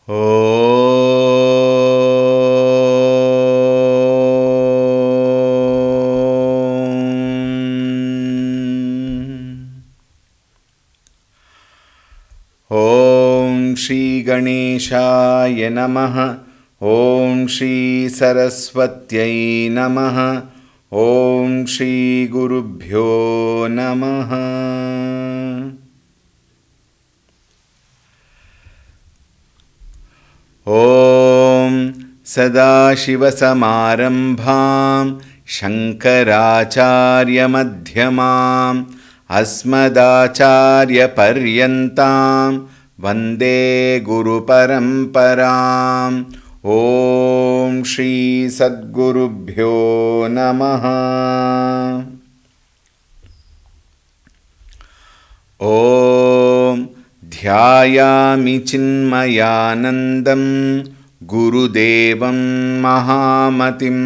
ॐ श्री गणेशाय नमः। ॐ श्री सरस्वत्यै नमः। ॐ श्री गुरुभ्यो नमः। ॐ सदाशिवसमारम्भां शङ्कराचार्यमध्यमाम् अस्मदाचार्यपर्यन्तां वन्दे गुरुपरम्पराम्। ॐ श्री सद्गुरुभ्यो नमः। ॐ ध्यायामि चिन्मयानन्दं गुरुदेवं महामतिं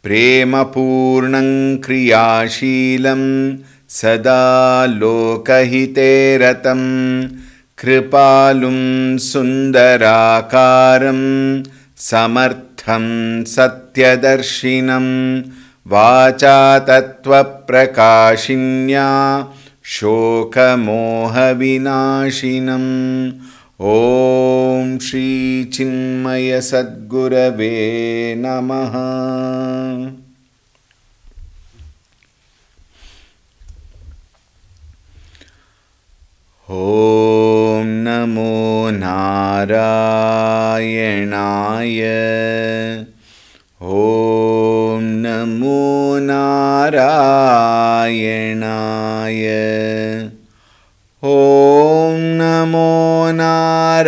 प्रेमपूर्णं क्रियाशीलं सदा लोकहिते रतं कृपालुं सुन्दराकारं समर्थं सत्यदर्शिनं वाचा तत्त्वप्रकाशिन्या शोकमोहविनाशिनम्। ॐ श्री चिन्मय सद्गुरवे नमः। ॐ नमो नारायणाय। ॐ नमो नारायणाय। ॐ नमो नारायणाय।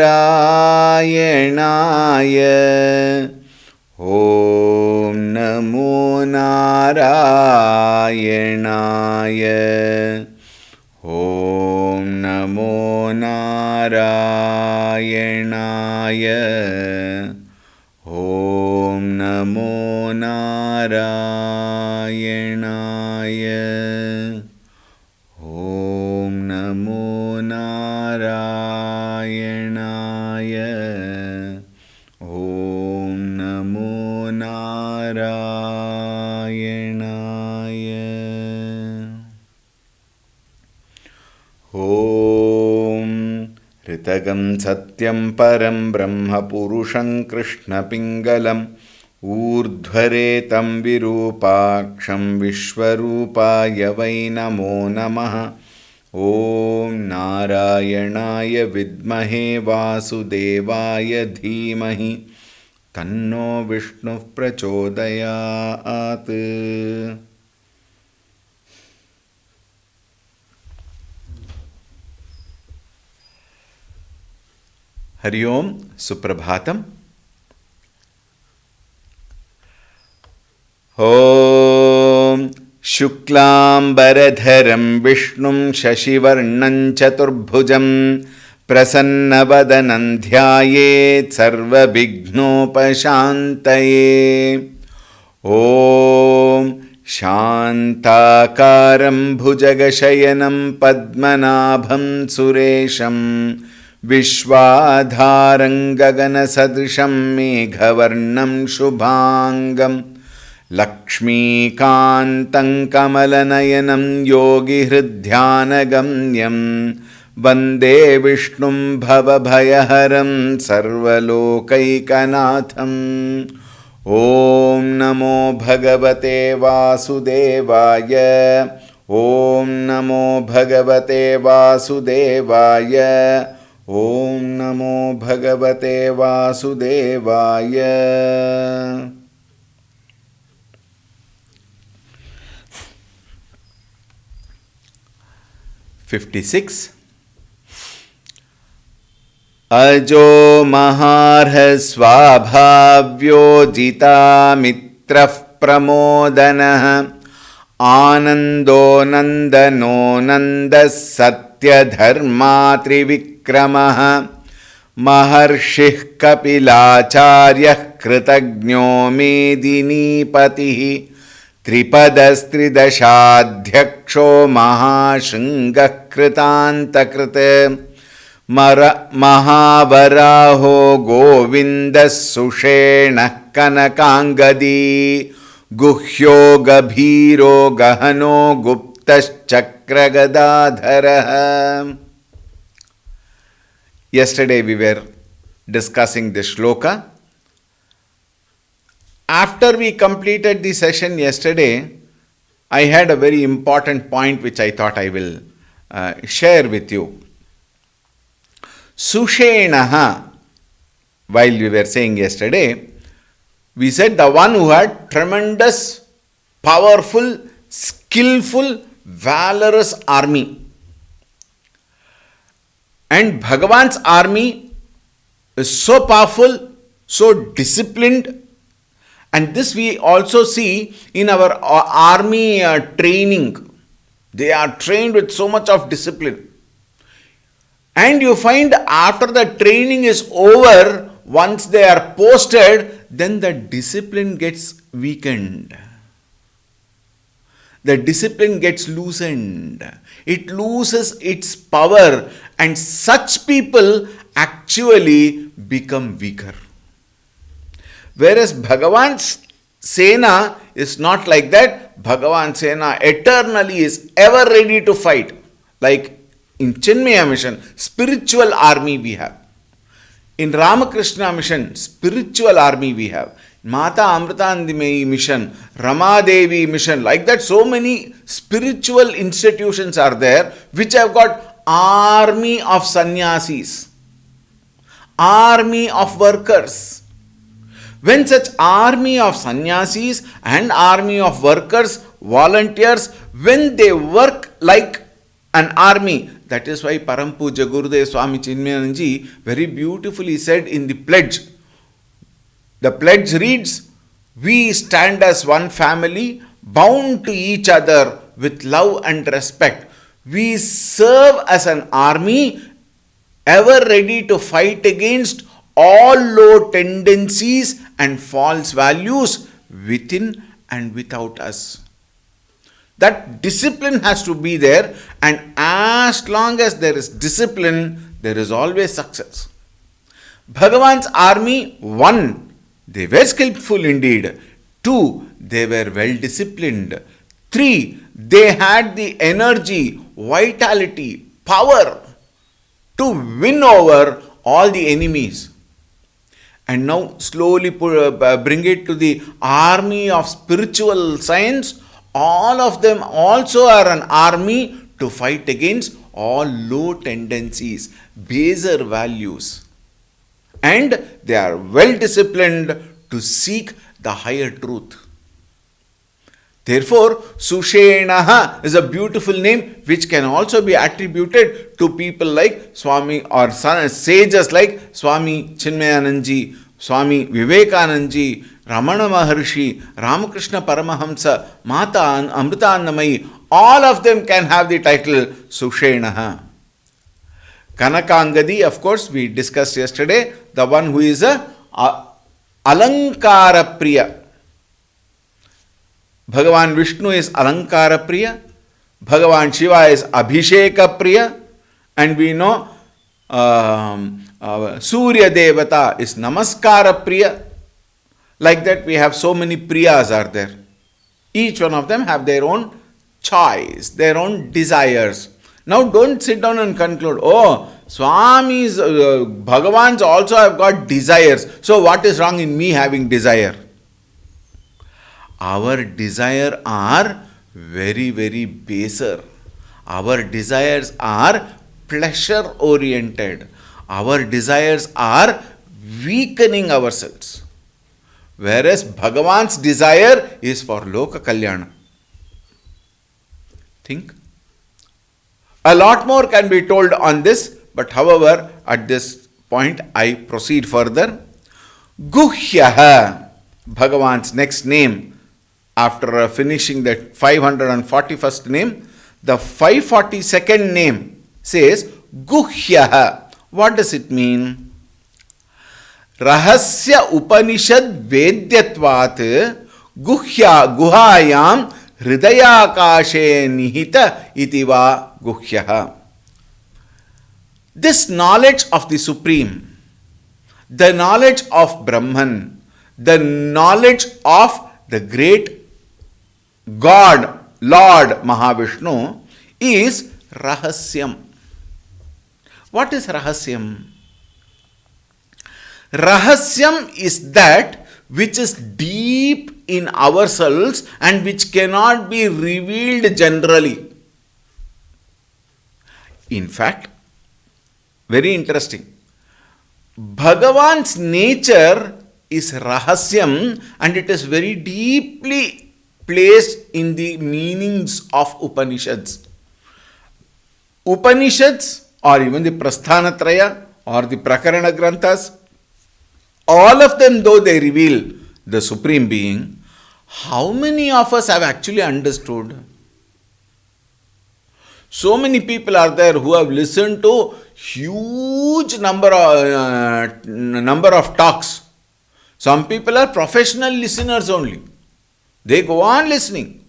ॐ नमो नारायणाय। ॐ नमो नारायणाय। ॐ नमो नारायणाय। ॐ नमो नारायणाय। ॐ नमो नारायणाय। ॐ ऋतगं सत्यं परं ब्रह्म पुरुषं कृष्णपिङ्गलम् ऊर्ध्वरेतं विरूपाक्षं विश्वरूपाय वै नमो नमः। ॐ नारायणाय विद्महे वासुदेवाय धीमहि तन्नो विष्णुः प्रचोदयात्। हरि ओं सुप्रभातम्। ॐ शुक्लाम्बरधरं विष्णुं शशिवर्णं चतुर्भुजं प्रसन्नवदनं ध्यायेत् सर्वविघ्नोपशान्तये। ॐ शान्ताकारं भुजगशयनं पद्मनाभं सुरेशं विश्वाधारं गगनसदृशं मेघवर्णं शुभाङ्गं लक्ष्मीकान्तं कमलनयनं योगिहृद्ध्यानगम्यं वन्दे विष्णुं भवभयहरं सर्वलोकैकनाथम्। ॐ नमो भगवते वासुदेवाय। ॐ नमो भगवते वासुदेवाय। ॐ नमो भगवते वासुदेवाय। 56 अजो महार्हस्वाभाव्योजितामित्रः प्रमोदनः आनन्दो नन्दनो नन्दः सत्यधर्मात्रिविक्रमः महर्षिः कपिलाचार्यः कृतज्ञो मेदिनीपतिः त्रिपदस्त्रिदशाध्यक्षो महाशृङ्गः कृतान्तकृत् Mahavaraho Govinda Sushena Kanakangadi Guhyo Gabhiro Gahano Guptas Chakragadadhara. Yesterday we were discussing this shloka. After we completed the session yesterday, I had a very important point which I thought I will share with you. Sushenaha, while we were saying yesterday, we said the one who had tremendous, powerful, skillful, valorous army. And Bhagavan's army is so powerful, so disciplined, and this we also see in our army training. They are trained with so much of discipline. And you find after the training is over, once they are posted, then the discipline gets weakened. The discipline gets loosened. It loses its power, and such people actually become weaker. Whereas Bhagavan's Sena is not like that. Bhagavan Sena eternally is ever ready to fight. Like in Chinmaya mission, spiritual army we have. In Ramakrishna mission, spiritual army we have. Mata Amritaandimayi mission, Ramadevi mission, like that so many spiritual institutions are there which have got army of sannyasis, army of workers. When such army of sannyasis and army of workers, volunteers, when they work like an army, that is why Param Puja Gurudev Swami Chinmayananji very beautifully said in the pledge. The pledge reads, "We stand as one family, bound to each other with love and respect. We serve as an army, ever ready to fight against all low tendencies and false values within and without us." That discipline has to be there, and as long as there is discipline, there is always success. Bhagavan's army, 1, they were skillful indeed. 2, they were well disciplined. 3, they had the energy, vitality, power to win over all the enemies. And now slowly bring it to the army of spiritual science. All of them also are an army to fight against all low tendencies, baser values. And they are well disciplined to seek the higher truth. Therefore, Sushenaha is a beautiful name which can also be attributed to people like Swami or sages like Swami Chinmayananji, Swami Vivekananji, Ramana Maharshi, Ramakrishna Paramahamsa, Mata Amritaannamayi. All of them can have the title Sushenaha. Kanakangadi, of course, we discussed yesterday, the one who is a Alankara Priya. Bhagavan Vishnu is Alankara Priya, Bhagavan Shiva is Abhisheka Priya, and we know Surya Devata is Namaskara Priya. Like that we have so many Priyas are there. Each one of them have their own choice, their own desires. Now don't sit down and conclude, oh, Swami's, Bhagavans also have got desires. So what is wrong in me having desire? Our desire are very, very baser. Our desires are pleasure oriented. Our desires are weakening ourselves. Whereas Bhagavan's desire is for Loka Kalyana. Think. A lot more can be told on this, but however, at this point I proceed further. Guhyaha, Bhagavan's next name. After finishing the 541st name, the 542nd name says Guhyaha. What does it mean? Rahasya Upanishad Vedyatvat Guhayam Hridayakashe Nihita Itiva Guhyaha. This knowledge of the Supreme, the knowledge of Brahman, the knowledge of the great God, Lord Mahavishnu is Rahasyam. What is Rahasyam? Rahasyam is that which is deep in ourselves and which cannot be revealed generally. In fact, very interesting. Bhagavan's nature is Rahasyam and it is very deeply placed in the meanings of Upanishads. Upanishads or even the Prasthanatraya or the Prakarana Granthas, all of them, though they reveal the Supreme Being, how many of us have actually understood? So many people are there who have listened to huge number of talks. Some people are professional listeners only. They go on listening.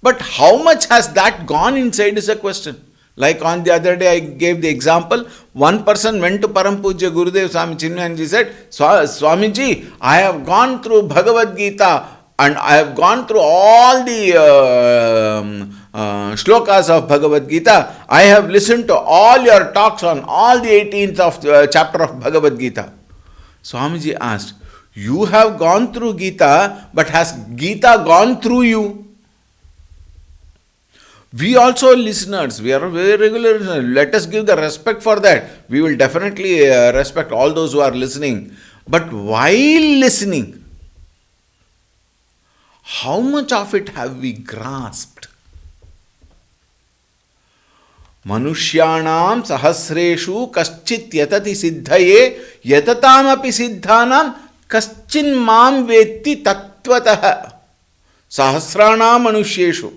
But how much has that gone inside is a question. Like on the other day I gave the example, one person went to Param Pujya Gurudev Swami Chinmayanji, said, Swamiji, I have gone through Bhagavad Gita and I have gone through all the shlokas of Bhagavad Gita. I have listened to all your talks on all the 18th of chapter of Bhagavad Gita. Swamiji asked, you have gone through Gita, but has Gita gone through you? We also listeners, we are very regular listeners. Let us give the respect for that. We will definitely respect all those who are listening. But while listening, how much of it have we grasped? Manushyanam sahasreshu kaschit yatati siddhaye yatataamapi siddhanam kaschin mam vetti tattvataha Sahasranama manushyeshu.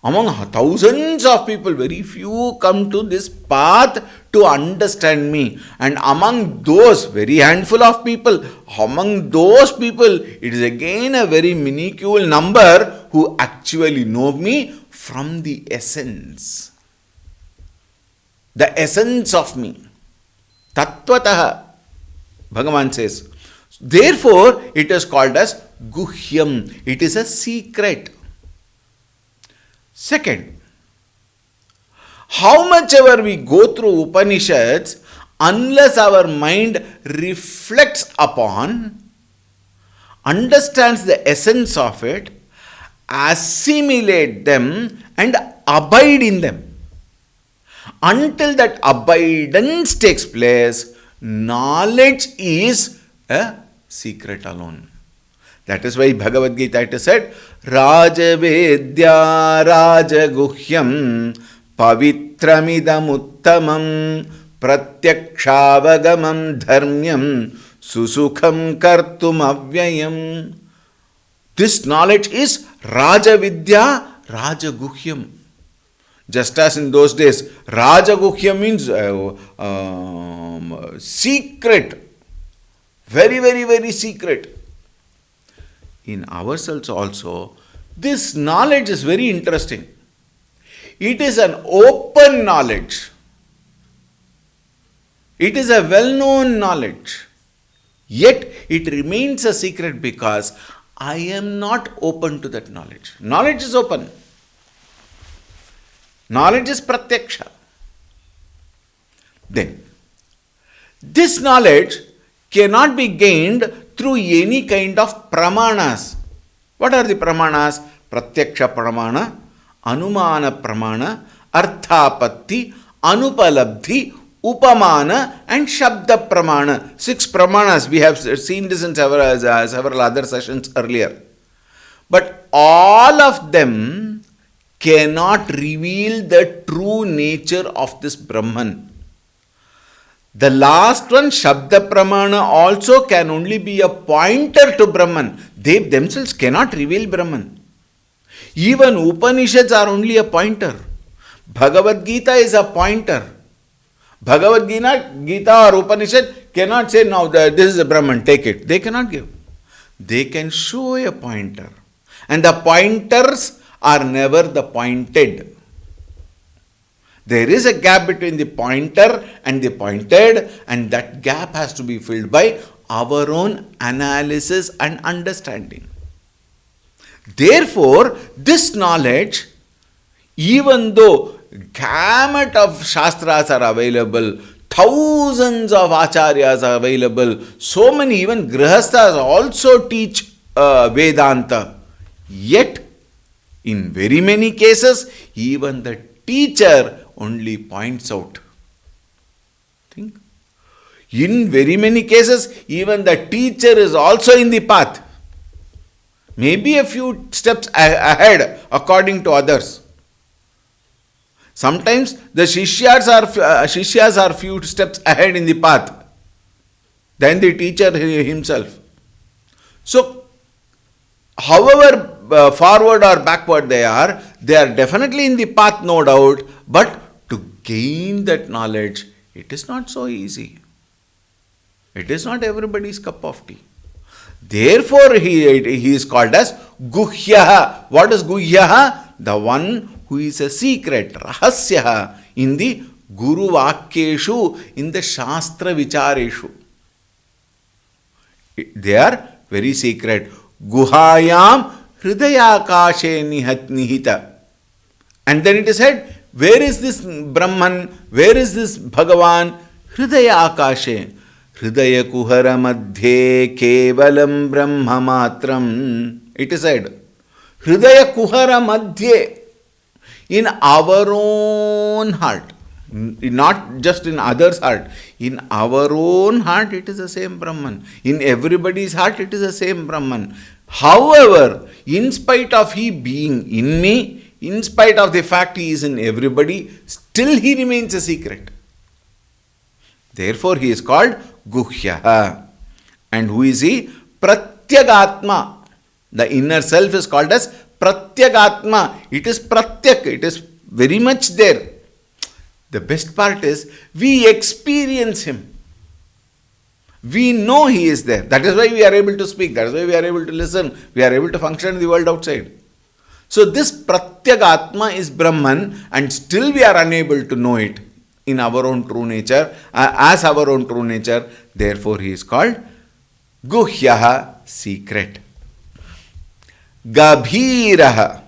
Among thousands of people, very few come to this path to understand me. And among those, very handful of people, among those people, it is again a very minuscule number who actually know me from the essence. The essence of me. Tattvataha, Bhagavan says. Therefore, it is called as Guhyam. It is a secret. Second, how much ever we go through Upanishads, unless our mind reflects upon, understands the essence of it, assimilate them and abide in them. Until that abidance takes place, knowledge is a secret alone. That is why Bhagavad Gita it is said, Rajavedya Rajaguhyam Pavitramidamuttamam Pratyakshaavagamam Dharmyam Susukham Kartum Avyayam. This knowledge is Rajavidya Rajaguhyam. Just as in those days, Rajaguhyam means secret. Very, very, very secret. In ourselves also, this knowledge is very interesting. It is an open knowledge. It is a well-known knowledge. Yet, it remains a secret because I am not open to that knowledge. Knowledge is open. Knowledge is pratyaksha. Then, this knowledge cannot be gained through any kind of pramanas. What are the pramanas? Pratyaksha pramana, anumana pramana, arthapatti, anupalabdhi, upamana and shabda pramana. 6 pramanas. We have seen this in several other sessions earlier. But all of them cannot reveal the true nature of this Brahman. The last one, Shabda Pramana, also can only be a pointer to Brahman. They themselves cannot reveal Brahman. Even Upanishads are only a pointer. Bhagavad Gita is a pointer. Bhagavad Gita or Upanishad cannot say, now this is a Brahman, take it. They cannot give. They can show a pointer. And the pointers are never the pointed. There is a gap between the pointer and the pointed, and that gap has to be filled by our own analysis and understanding. Therefore, this knowledge, even though gamut of shastras are available, thousands of acharyas are available, so many, even grihasthas also teach Vedanta, yet in very many cases, even the teacher only points out. Think. In very many cases, even the teacher is also in the path. Maybe a few steps ahead according to others. Sometimes the shishyas are few steps ahead in the path than the teacher himself. So, however forward or backward they are definitely in the path, no doubt, but to gain that knowledge, it is not so easy. It is not everybody's cup of tea. Therefore, he is called as Guhyaha. What is Guhyaha? The one who is a secret, Rahasyaha, in the Guru Vakyeshu, in the Shastra Vichareshu. They are very secret. Guhayam Hridayakashe Nihita. And then it is said, where is this Brahman? Where is this Bhagavan? Hridayakashe. Hridaya Kuhara Madhye Kevalam Brahma Matram. It is said, Hridaya Kuhara Madhye. In our own heart, not just in others' heart, in our own heart it is the same Brahman. In everybody's heart it is the same Brahman. However, in spite of he being in me, in spite of the fact he is in everybody, still he remains a secret. Therefore he is called Guhyaha. And who is he? Pratyagatma. The inner self is called as Pratyagatma. It is Pratyak. It is very much there. The best part is we experience him. We know he is there. That is why we are able to speak. That is why we are able to listen. We are able to function in the world outside. So this Pratyagatma is Brahman, and still we are unable to know it in our own true nature, as our own true nature. Therefore he is called Guhyaha, secret. Gabhiraha,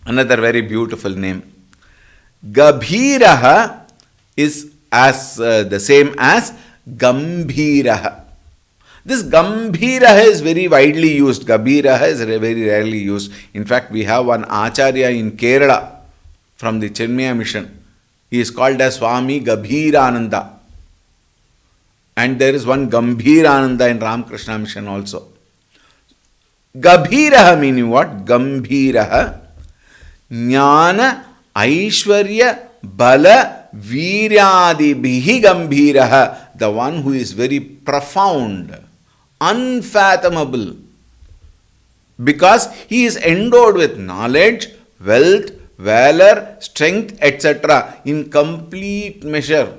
another very beautiful name. Gabhiraha is as the same as Gambhiraha. This Gambhiraha is very widely used. Gabhiraha is very rarely used. In fact, we have one Acharya in Kerala from the Chenmaya mission. He is called as Swami Gabhirananda. And there is one Gambhirananda in Ramakrishna mission also. Gabhiraha meaning what? Gambhiraha. Jnana Aishwarya Bala Viryadibihi Gambhiraha. The one who is very profound, unfathomable. Because he is endowed with knowledge, wealth, valor, strength, etc. in complete measure.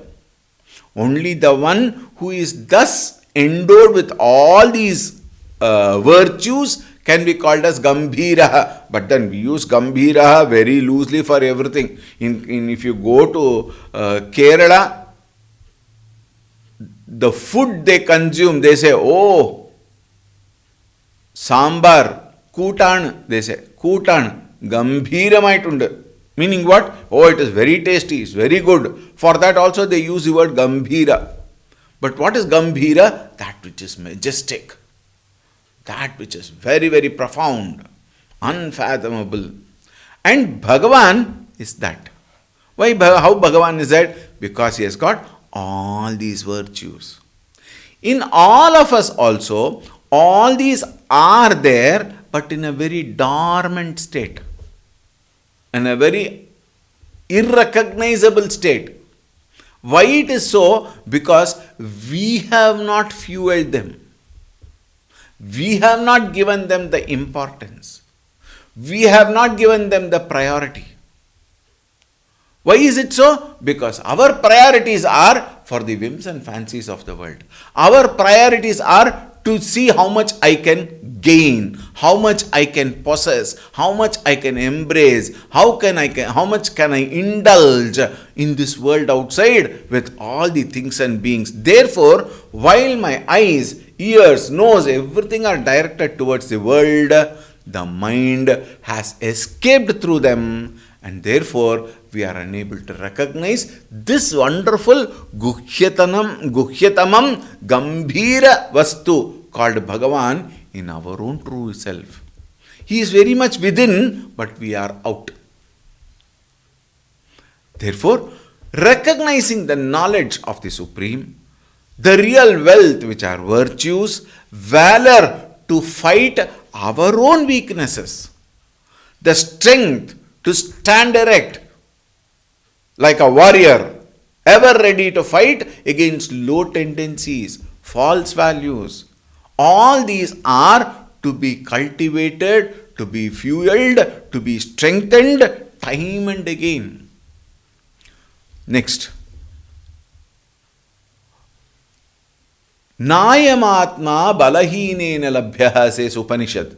Only the one who is thus endowed with all these virtues can be called as Gambhiraha. But then we use Gambhiraha very loosely for everything. If you go to Kerala, the food they consume, they say, oh, sambar, kutan, they say, kutan, Gambhiramaitundu. Meaning what? Oh, it is very tasty, it's very good. For that also they use the word Gambhira. But what is Gambhira? That which is majestic. That which is very, very profound, unfathomable. And Bhagavan is that. Why? How Bhagavan is that? Because he has got all these virtues. In all of us also, all these are there, but in a very dormant state. In a very irrecognizable state. Why it is so? Because we have not fueled them. We have not given them the importance. We have not given them the priority. Why is it so? Because our priorities are for the whims and fancies of the world. Our priorities are to see how much I can gain, how much I can possess, how much I can embrace, how much can I indulge in this world outside with all the things and beings. Therefore, while my eyes, ears, nose, everything are directed towards the world, the mind has escaped through them, and therefore we are unable to recognize this wonderful guhyatamam gambhira vastu called Bhagavan in our own true self. He is very much within, but we are out. Therefore, recognizing the knowledge of the Supreme, the real wealth which are virtues, valor to fight our own weaknesses, the strength to stand erect like a warrior, ever ready to fight against low tendencies, false values. All these are to be cultivated, to be fueled, to be strengthened time and again. Next. Nayam Atma Balahinena Labhyaha, says Upanishad.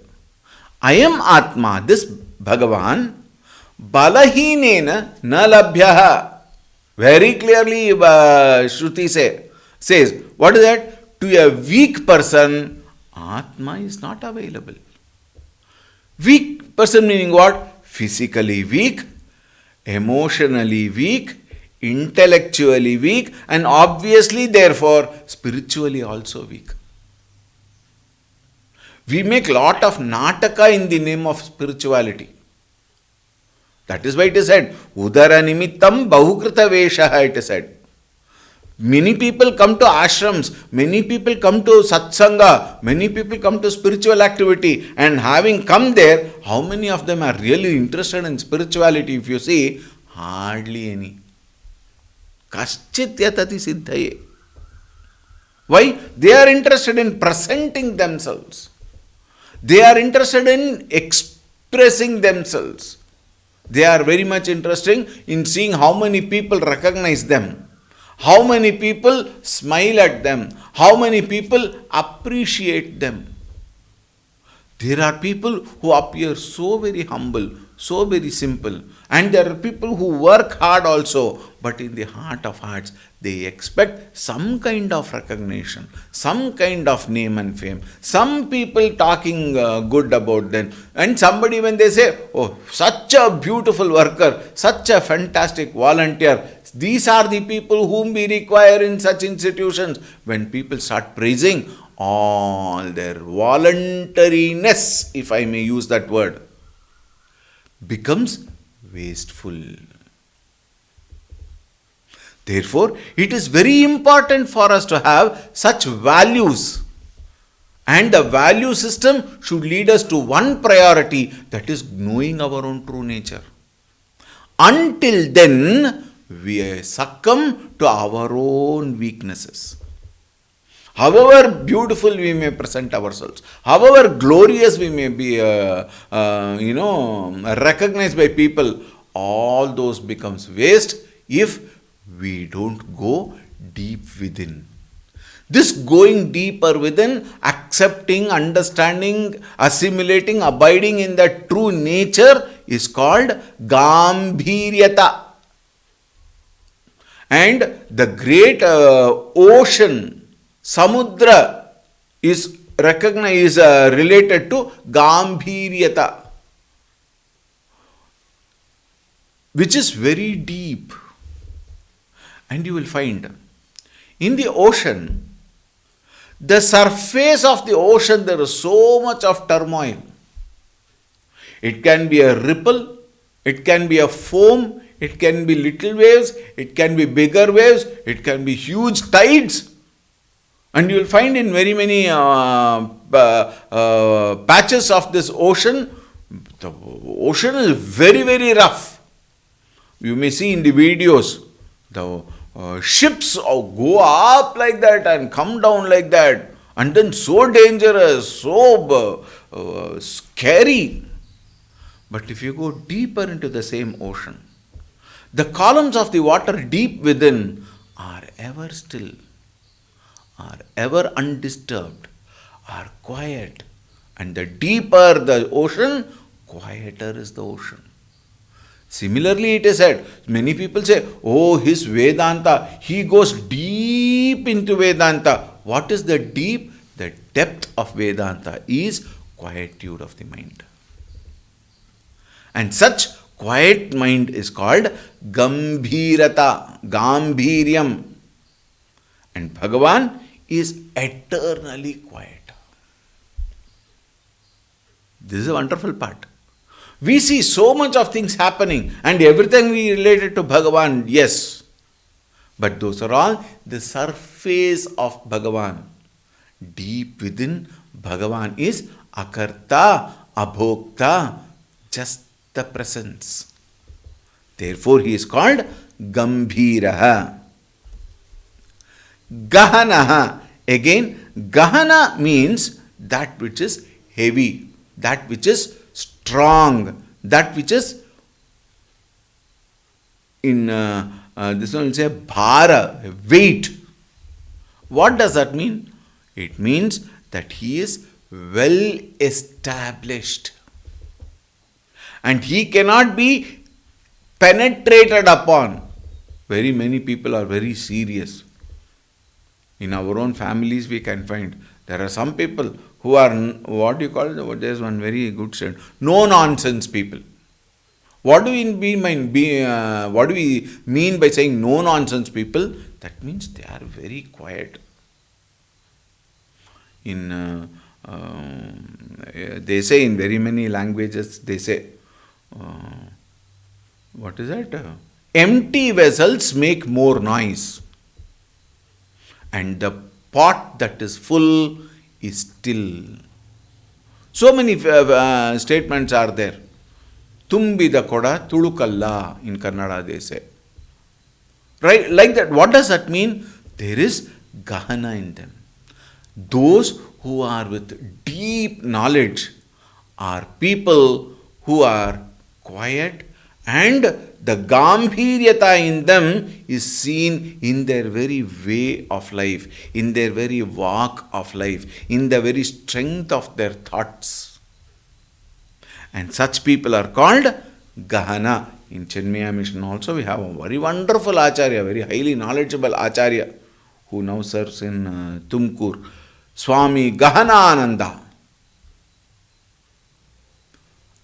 I am Atma, this Bhagavan, Balahinena na Labhyaha. Very clearly Shruti says, what is that? To a weak person, Atma is not available. Weak person meaning what? Physically weak, emotionally weak, intellectually weak, and obviously therefore spiritually also weak. We make lot of nataka in the name of spirituality. That is why it is said, Udara nimittam bahukrita veshaha, it is said. Many people come to ashrams, many people come to satsanga, many people come to spiritual activity, and having come there, how many of them are really interested in spirituality? If you see, hardly any. Kaschit yatati siddhaye. Why? They are interested in presenting themselves. They are interested in expressing themselves. They are very much interested in seeing how many people recognize them, how many people smile at them, how many people appreciate them. There are people who appear so very humble, so very simple, and there are people who work hard also, but in the heart of hearts, they expect some kind of recognition, some kind of name and fame, some people talking good about them, and somebody when they say, oh, such a beautiful worker, such a fantastic volunteer, these are the people whom we require in such institutions. When people start praising, all their voluntariness, if I may use that word, becomes wasteful. Therefore, it is very important for us to have such values. And the value system should lead us to one priority, that is knowing our own true nature. Until then, we succumb to our own weaknesses. However beautiful we may present ourselves, however glorious we may be, recognized by people, all those becomes waste if we don't go deep within. This going deeper within, accepting, understanding, assimilating, abiding in that true nature is called Gambhiryata. And the great ocean, Samudra, is recognized, related to Gambhiryata, which is very deep. And you will find in the ocean, the surface of the ocean, there is so much of turmoil. It can be a ripple, it can be a foam, it can be little waves, it can be bigger waves, it can be huge tides. And you will find in very many patches of this ocean, the ocean is very, very rough. You may see in the videos, the ships go up like that and come down like that, and then so dangerous, so scary. But if you go deeper into the same ocean, the columns of the water deep within are ever still, are ever undisturbed, are quiet, And the deeper the ocean, quieter is the ocean. Similarly, it is said, many people say, oh, his Vedanta, he goes deep into Vedanta. What is the deep? The depth of Vedanta is quietude of the mind. And such quiet mind is called Gambhirata, Gambhiryam. And Bhagavan is eternally quiet. This is a wonderful part. We see so much of things happening and everything we related to Bhagavan, yes. But those are all the surface of Bhagavan. Deep within Bhagavan is Akarta, Abhokta, just the presence. Therefore, he is called Gambhiraha. Gahanaha. Again, Gahana means that which is heavy, that which is strong, that which is in this one will say bhara, weight. What does that mean? It means that he is well established and he cannot be penetrated upon. Very many people are very serious. In our own families we can find there are some people who are, what do you call it? There is one very good statement, no nonsense people. What do we mean by saying no nonsense people? That means they are very quiet. They say in very many languages, they say, what is that? Empty vessels make more noise. And the pot that is full is still. So many statements are there. Tumbida koda tulukalla in Kannada they say. Right? Like that. What does that mean? There is Gahana in them. Those who are with deep knowledge are people who are quiet and the Gambhiryata in them is seen in their very way of life, in their very walk of life, in the very strength of their thoughts. And such people are called Gahana. In Chenmaya Mission also we have a very wonderful Acharya, very highly knowledgeable Acharya who now serves in Tumkur, Swami Gahanananda.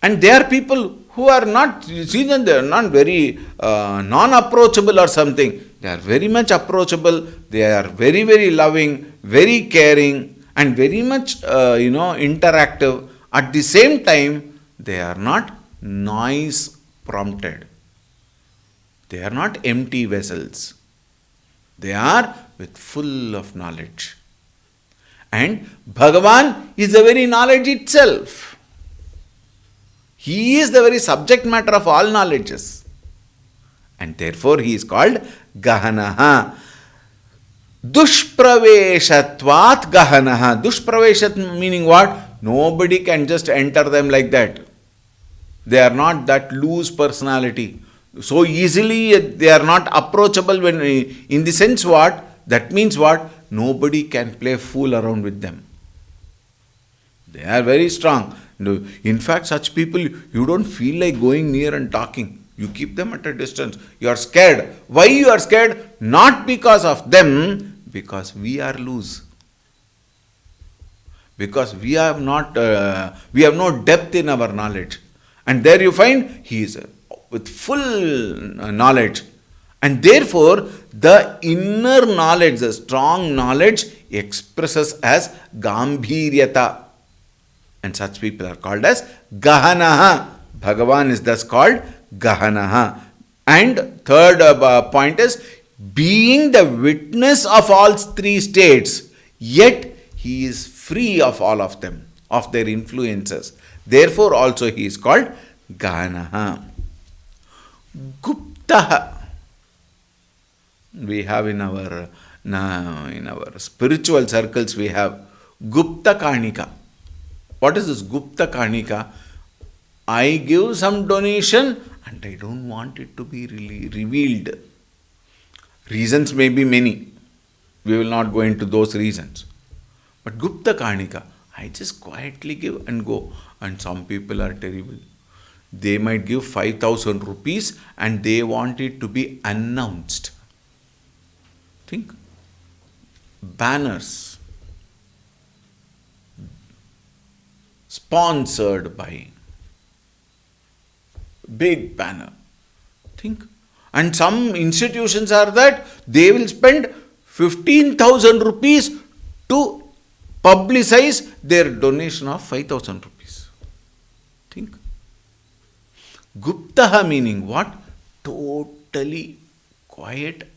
And they are people who are not, see them, they are not very non-approachable or something. They are very much approachable, they are very, very loving, very caring and very much, interactive. At the same time, they are not noise prompted. They are not empty vessels. They are with full of knowledge. And Bhagavan is the very knowledge itself. He is the very subject matter of all knowledges. And therefore he is called Gahanaha. Dushpraveshatvat Gahanaha. Dushpraveshat meaning what? Nobody can just enter them like that. They are not that loose personality. So easily they are not approachable when, in the sense what? That means what? Nobody can play fool around with them. They are very strong. In fact, such people, you don't feel like going near and talking. You keep them at a distance. You are scared. Why you are scared? Not because of them, because we are loose. Because we have no depth in our knowledge. And there you find he is with full knowledge. And therefore, the inner knowledge, the strong knowledge expresses as Gambhiryata. And such people are called as Gahanaha. Bhagavan is thus called Gahanaha. And third point is, being the witness of all three states, yet he is free of all of them, of their influences. Therefore also he is called Gahanaha. Guptaha. We have in our spiritual circles, we have Gupta Kanika. What is this Gupta Kanika? I give some donation and I don't want it to be really revealed. Reasons may be many. We will not go into those reasons. But Gupta Kanika, I just quietly give and go. And some people are terrible. They might give 5,000 rupees and they want it to be announced. Think. Banners. Sponsored by. Big banner. Think. And some institutions are that they will spend 15,000 rupees to publicize their donation of 5,000 rupees. Think. Guptaha meaning what? Totally quiet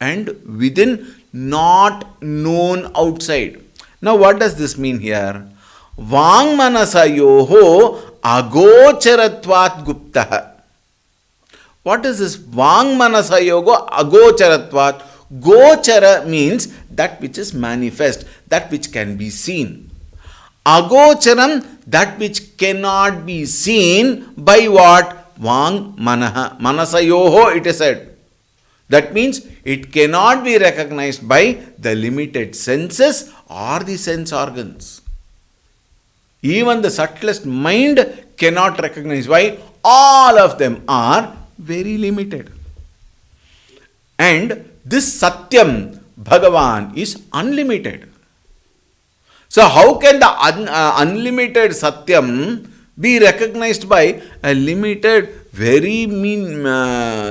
and within, not known outside. Now what does this mean here? Vang manasayoho agocharatvat guptaha. What is this? Vang manasayogo agocharatvat. Gochara means that which is manifest, that which can be seen. Agocharam, that which cannot be seen by what? Vang manaha. Manasayoho, it is said. That means it cannot be recognized by the limited senses or the sense organs. Even the subtlest mind cannot recognize. Why? All of them are very limited. And this Satyam, Bhagavan, is unlimited. So how can the unlimited Satyam be recognized by a limited, very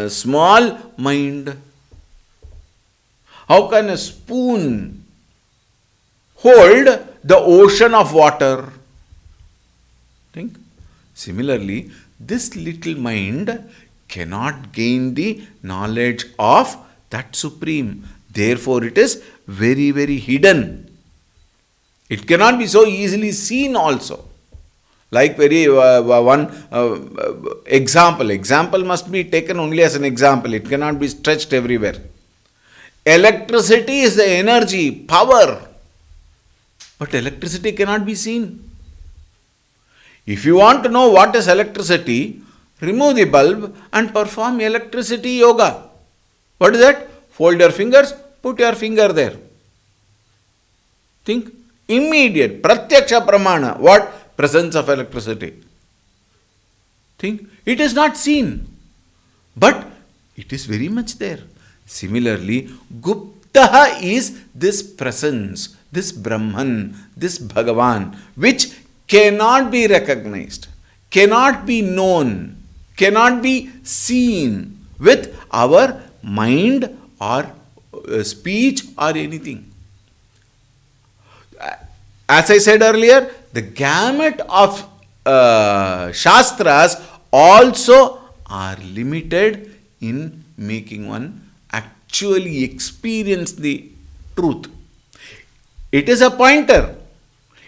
small mind? How can a spoon hold the ocean of water? Think. Similarly, this little mind cannot gain the knowledge of that Supreme. Therefore, it is very, very hidden. It cannot be so easily seen also. Like one example. Example must be taken only as an example. It cannot be stretched everywhere. Electricity is the energy, power. But electricity cannot be seen. If you want to know what is electricity, remove the bulb and perform electricity yoga. What is that? Fold your fingers, put your finger there. Think. Immediate, pratyaksha pramana. What? Presence of electricity. Think. It is not seen, but it is very much there. Similarly, Guptaha is this presence, this Brahman, this Bhagavan, which cannot be recognized, cannot be known, cannot be seen with our mind or speech or anything. As I said earlier, the gamut of Shastras also are limited in making one actually experience the truth. It is a pointer.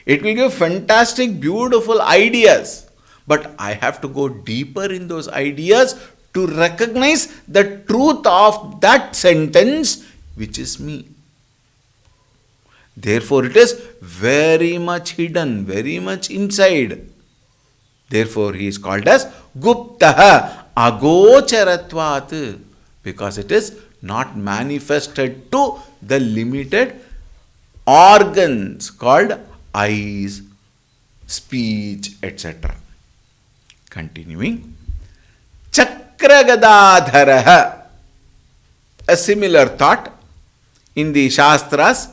It will give fantastic, beautiful ideas. But I have to go deeper in those ideas to recognize the truth of that sentence, which is me. Therefore, it is very much hidden, very much inside. Therefore, he is called as Guptaha Agocharatvat, because it is not manifested to the limited organs called eyes, speech, etc. Continuing. Chakragadadharaha. A similar thought in the Shastras.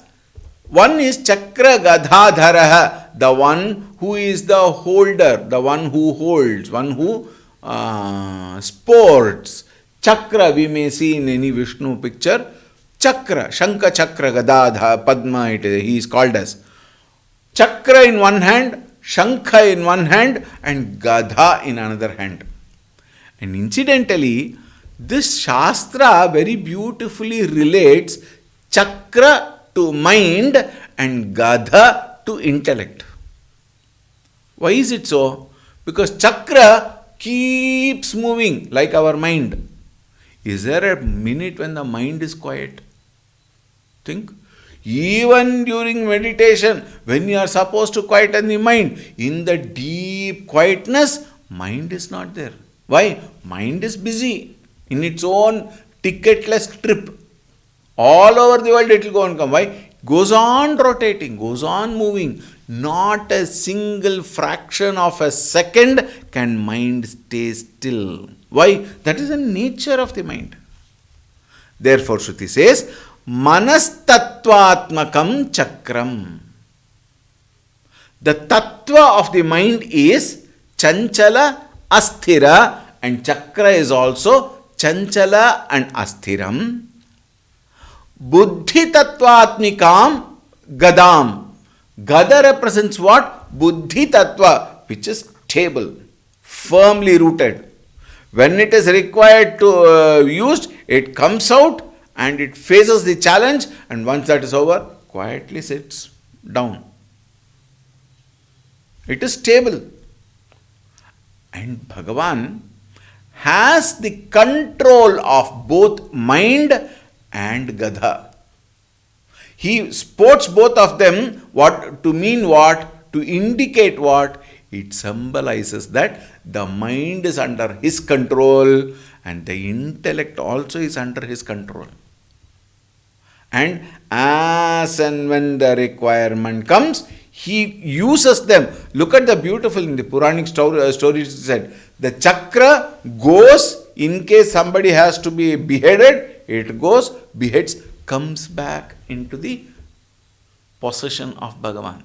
One is Chakragadadharaha, the one who is the holder, the one who holds, one who sports. Chakra we may see in any Vishnu picture. Chakra, Shankha Chakra Gadadha Padma, he is called as. Chakra in one hand, Shankha in one hand, and Gadha in another hand. And incidentally, this Shastra very beautifully relates Chakra to mind and Gadha to intellect. Why is it so? Because Chakra keeps moving like our mind. Is there a minute when the mind is quiet? Think. Even during meditation, when you are supposed to quieten the mind, in the deep quietness, mind is not there. Why? Mind is busy in its own ticketless trip. All over the world it will go and come. Why? Goes on rotating, goes on moving. Not a single fraction of a second can mind stay still. Why? That is the nature of the mind. Therefore, Shruti says, Manastattvatmakam chakram. The tattva of the mind is chanchala, asthira, and chakra is also chanchala and asthiram. Buddhi tattvatmikam gadam. Gada represents what? Buddhi tattva, which is stable, firmly rooted. When it is required to used, it comes out and it faces the challenge, and once that is over, quietly sits down. It is stable. And Bhagavan has the control of both mind and Gada. He sports both of them, what to mean what, to indicate what. It symbolizes that the mind is under his control and the intellect also is under his control. And as and when the requirement comes, he uses them. Look at the beautiful in the Puranic stories it said. The chakra goes in case somebody has to be beheaded, it goes, beheads, comes back into the possession of Bhagavan.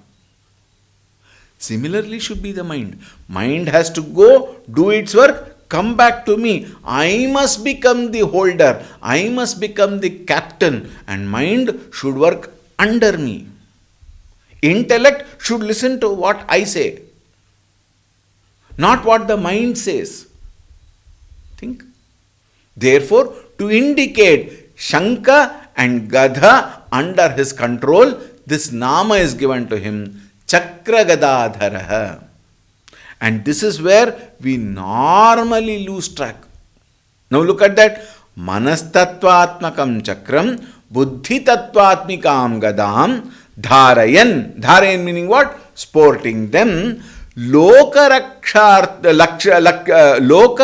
Similarly should be the mind. Mind has to go, do its work, come back to me. I must become the holder. I must become the captain. And mind should work under me. Intellect should listen to what I say, not what the mind says. Think. Therefore, to indicate Shanka and Gada under his control, this nama is given to him, Chakra Gadadharaha. And this is where we normally lose track. Now look at that. Manastattvatmakam chakram, buddhi tattvatmikam gadam, dharayan meaning what? Sporting them, loka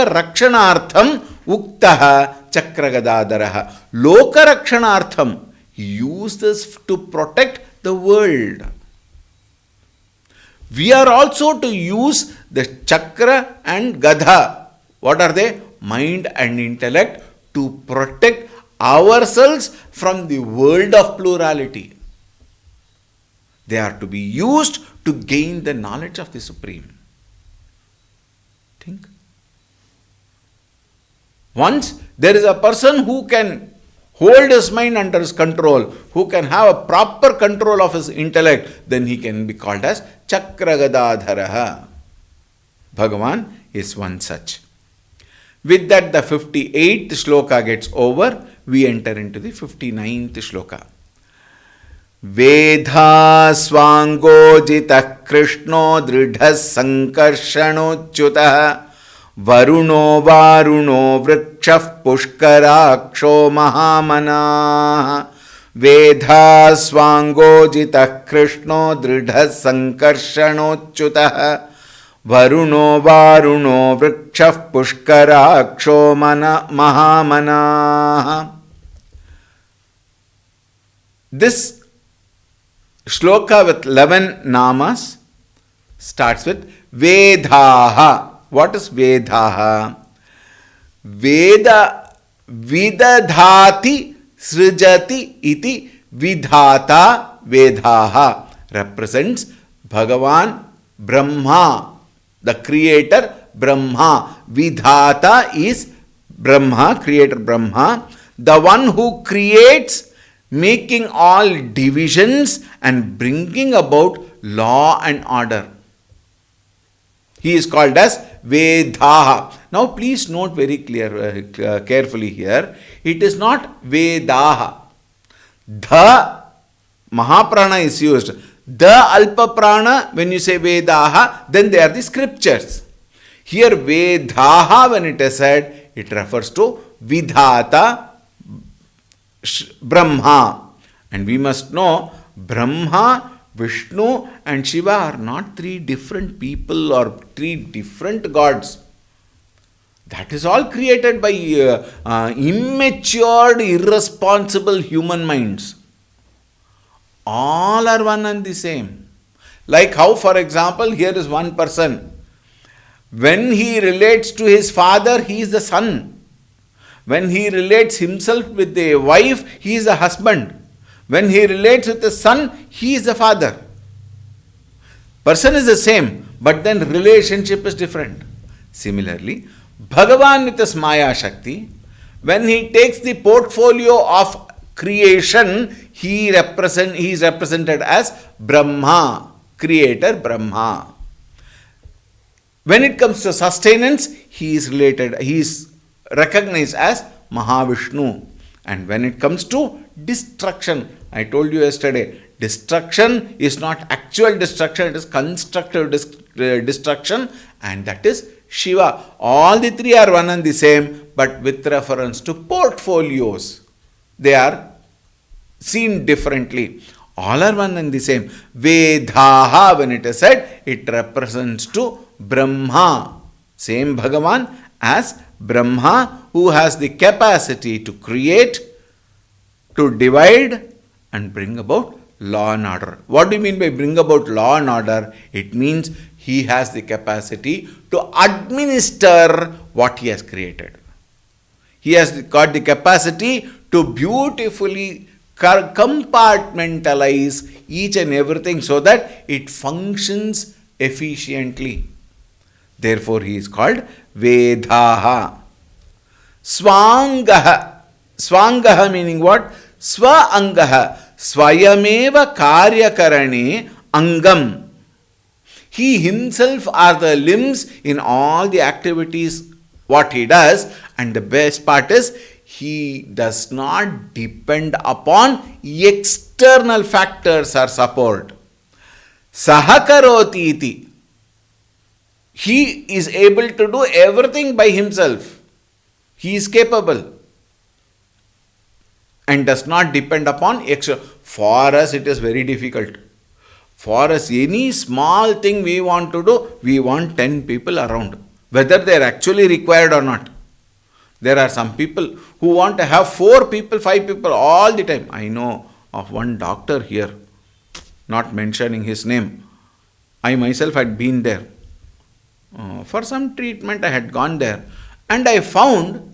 rakshanartham uktaha chakra gadadharaha. Loka rakshanartham. He used this to protect the world. We are also to use the chakra and gada. What are they? Mind and intellect, to protect ourselves from the world of plurality. They are to be used to gain the knowledge of the Supreme. Think. Once there is a person who can hold his mind under his control, who can have a proper control of his intellect, then he can be called as Chakra Gadadharaha. Bhagavan is one such. With that, the 58th shloka gets over. We enter into the 59th shloka. Vedha swangojita krishno dridhas sankarshanoচ্युतः Varuno varuno vrikshah pushkaraksho mahamana. Vedha swangojita krishno dridhas sankarshanoচ্युतः Varuno varuno vrikshah pushkaraksho mahamana. This shloka with 11 namas starts with Vedhaha. What is Vedhaha? Veda vidadhati srijati iti vidhata Vedhaha represents Bhagavan Brahma, the creator Brahma. Vidhata is Brahma, creator Brahma, the one who creates, making all divisions and bringing about law and order. He is called as Vedaha. Now please note very carefully here. It is not Vedaha. The Mahaprana is used. The Alpa Prana, when you say Vedaha, then they are the scriptures. Here Vedaha, when it is said, it refers to Vidhata Brahma. And we must know Brahma, Vishnu and Shiva are not three different people or three different gods. That is all created by immature, irresponsible human minds. All are one and the same. Like how, for example, here is one person. When he relates to his father, he is the son. When he relates himself with the wife, he is the husband. When he relates with the son, he is the father. Person is the same, but then relationship is different. Similarly, Bhagavan with his Maya Shakti, when he takes the portfolio of creation, he is represented as Brahma, creator Brahma. When it comes to sustenance, he is recognized as Mahavishnu. And when it comes to destruction, I told you yesterday, destruction is not actual destruction, it is constructive destruction, and that is Shiva. All the three are one and the same, but with reference to portfolios, they are seen differently. All are one and the same. Vedaha, when it is said, it represents to Brahma. Same Bhagavan as Brahma, who has the capacity to create, to divide, and bring about law and order. What do you mean by bring about law and order? It means he has the capacity to administer what he has created. He has got the capacity to beautifully compartmentalize each and everything so that it functions efficiently. Therefore, he is called Vedaha. Swangaha. Swangaha meaning what? Swa-angaha. Swayameva karyakarane angam. He himself are the limbs in all the activities what he does, and the best part is he does not depend upon external factors or support. Sahakaroti iti. He is able to do everything by himself. He is capable and does not depend upon extra. For us, it is very difficult. For us, any small thing we want to do, we want 10 people around, whether they are actually required or not. There are some people who want to have 4 people, 5 people all the time. I know of one doctor here, not mentioning his name. I myself had been there. For some treatment, I had gone there. And I found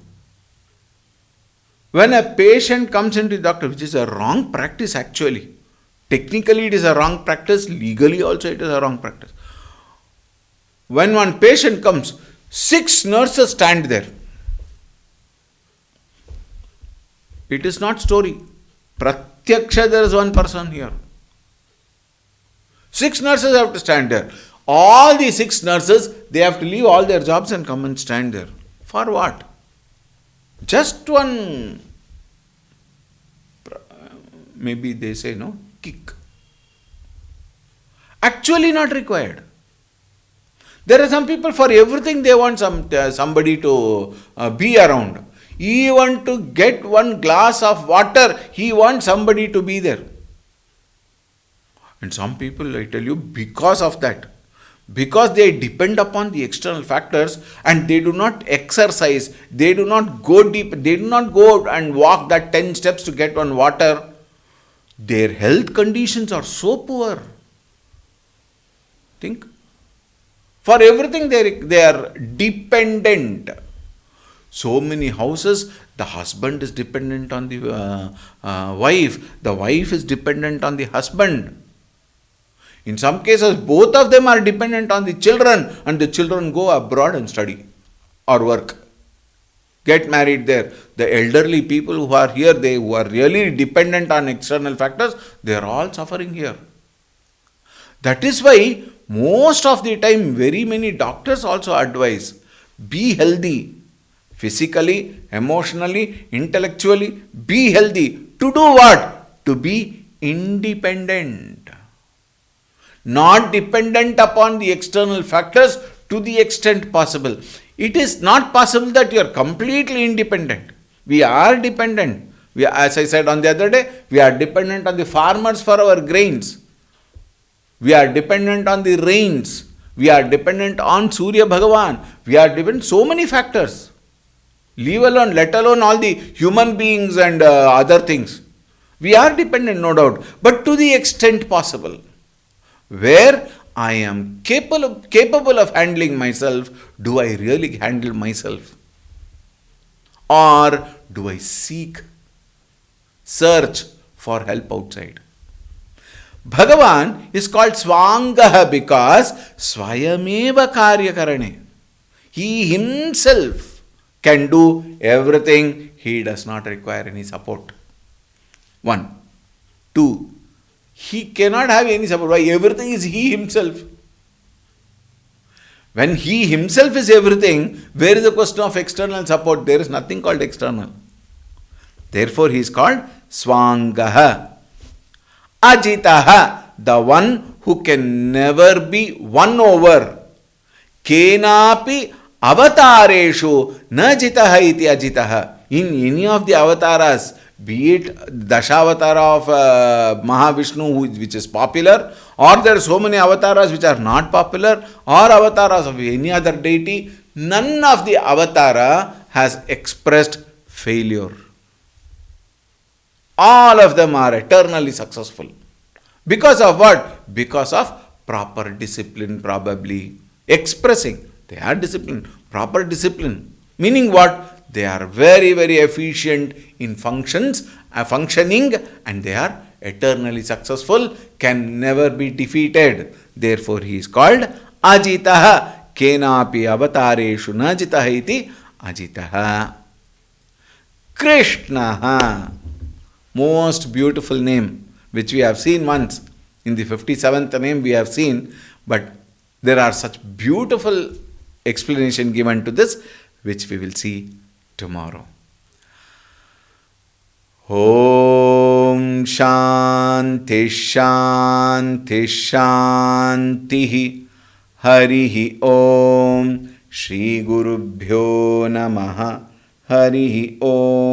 when a patient comes into the doctor, which is a wrong practice actually. Technically, it is a wrong practice. Legally also, it is a wrong practice. When one patient comes, 6 nurses stand there. It is not story. Pratyaksha, there is one person here. 6 nurses have to stand there. All the 6 nurses, they have to leave all their jobs and come and stand there. For what? Just one, maybe they say no, kick. Actually not required. There are some people, for everything they want somebody to be around. Even to get one glass of water, he wants somebody to be there. And some people, I tell you, because of that, because they depend upon the external factors and they do not exercise, they do not go deep, they do not go and walk that 10 steps to get one water, their health conditions are so poor. Think. For everything they are dependent. So many houses, the husband is dependent on the wife is dependent on the husband. In some cases, both of them are dependent on the children, and the children go abroad and study or work, get married there. The elderly people who are here, who are really dependent on external factors, they are all suffering here. That is why most of the time, very many doctors also advise, be healthy, physically, emotionally, intellectually, be healthy. To do what? To be independent. Not dependent upon the external factors to the extent possible. It is not possible that you are completely independent. We are dependent. As I said on the other day, we are dependent on the farmers for our grains. We are dependent on the rains. We are dependent on Surya Bhagavan. We are dependent on so many factors. Leave alone, let alone all the human beings and other things. We are dependent, no doubt, but to the extent possible. where I am capable of handling myself. Do I really handle myself? Or do I search for help outside? Bhagavan is called Swangaha because Swayameva Karyakarane. He himself can do everything. He does not require any support. 1. 2. He cannot have any support. Why? Everything is he himself. When he himself is everything, where is the question of external support? There is nothing called external. Therefore, he is called Swangaha. Ajitaha, the one who can never be won over. Kenapi avatareshu na jitaha iti ajitaha. In any of the avatars, be it Dashavatara of Mahavishnu, which is popular, or there are so many avatars which are not popular, or avatars of any other deity, none of the avatara has expressed failure. All of them are eternally successful. Because of what? Because of proper discipline, probably. Expressing. They are disciplined. Proper discipline. Meaning what? They are very, very efficient in functioning, and they are eternally successful, can never be defeated. Therefore, he is called Ajitaha. Kenapi avatareshu najitaha iti Ajitaha. Krishnaha. Most beautiful name, which we have seen once. In the 57th name we have seen, but there are such beautiful explanation given to this, which we will see tomorrow. Om Shanti Shanti Shanti Harihi Om Shri Gurubhyo Namaha Harihi Om